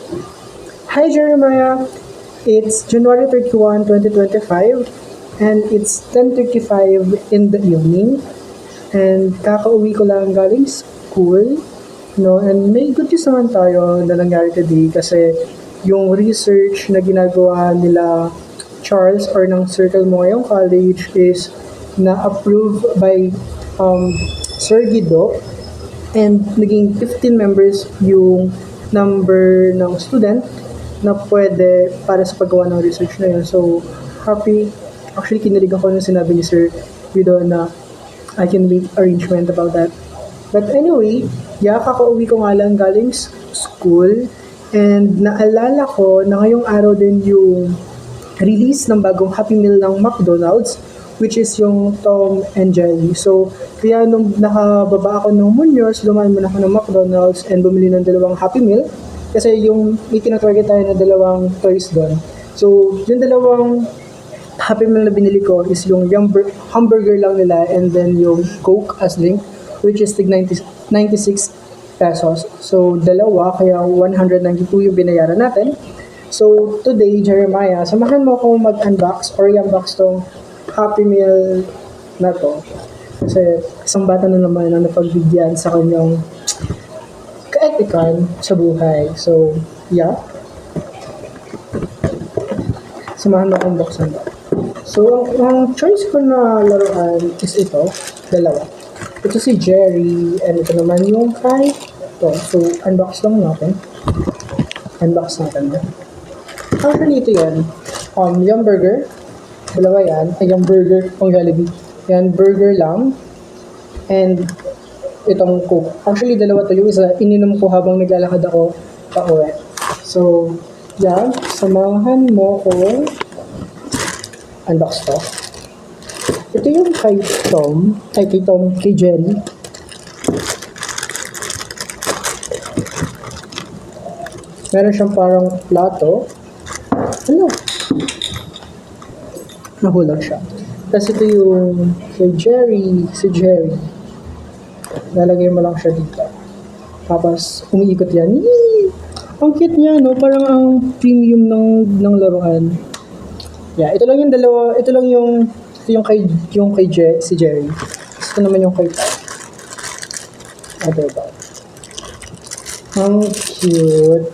Hi Jeremiah, it's January 31, 2025 and it's 10:35 in the evening and kakauwi ko lang galing school, no, and may good news naman tayo na nangyari today kasi yung research na ginagawa nila Charles or ng Circle mo ngayong college is na-approve by Sir Guido and naging 15 members yung number ng student na pwede para sa paggawa ng research na yun. So, happy. Actually, kinilig ako nung sinabi ni Sir Guido na I can make arrangement about that. But anyway, kakauwi ko nga lang galing school and naalala ko na ngayong araw din yung release ng bagong Happy Meal ng McDonald's which is yung Tom and Jerry. So, kaya nung nakababa ako ng Muñoz, lumayan muna ako ng McDonald's and bumili ng dalawang Happy Meal kasi yung may tinatarget tayo na dalawang toys doon. So, yung dalawang Happy Meal na binili ko is yung hamburger lang nila and then yung Coke as drink which is tig 96 pesos. So, dalawa, kaya 192 yung binayaran natin. So, today, Jeremiah, samahan mo akong mag-unbox or i-unbox tong Happy Meal na to. Kasi isang bata na naman ang napagbigyan sa kanyang kaetikan sa buhay. So, yeah. Samahan mo akong buksan to. So, ang choice ko na laruan is ito, dalawa. Ito si Jerry, and ito naman yung kay ito. So, unbox lang natin. Unbox natin ba? Actually, ito yan. Yung burger. Dalawa yan. Ay, yung burger pang Jollibee. Yan, burger lang. And itong Coke. Actually, dalawa to. Yung isa, ininom ko habang naglalakad ako pa-uwi. So, yan. Samahan mo ko unbox to. Ito yung kay Tom. Kay Jerry. Meron siyang parang plato. Ano? Nahulog siya. Tapos ito yung kay Jerry. Si Jerry. Lalagay mo lang siya dito. Tapos umiikot yan. Yee! Ang cute niya, no? Parang ang premium ng laruan. Yeah, ito lang yung dalawa. Ito lang yung si Jerry. Ito naman yung kay Tom. Diba? Ang cute.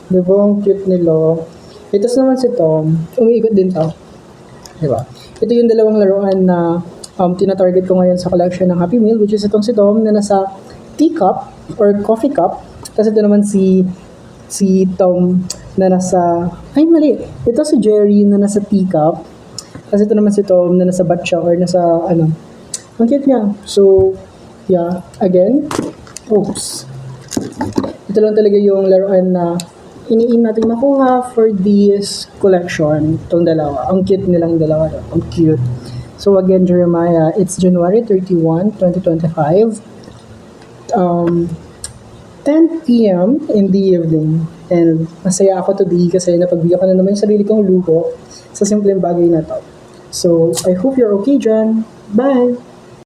Diba ang cute nila? Ito naman si Tom. Umiikot din to. Diba? Ito yung dalawang laruan na tina-target ko ngayon sa collection ng Happy Meal, which is itong si Tom na nasa teacup or coffee cup. Kasi ito naman si Tom na nasa, ay mali, ito si Jerry na nasa teacup. Kasi ito naman si Tom na nasa batcha or nasa ang cute niya. So, yeah, again, oops. Ito lang talaga yung laruan na iniin natin makuha for this collection. Itong dalawa. Ang cute nilang dalawa. Ang cute. So again, Jeremiah, it's January 31, 2025. 10 p.m. in the evening. And masaya ako today kasi napagbigyan ko na naman yung sarili kong luho sa simpleng bagay na to. So, I hope you're okay dyan. Bye!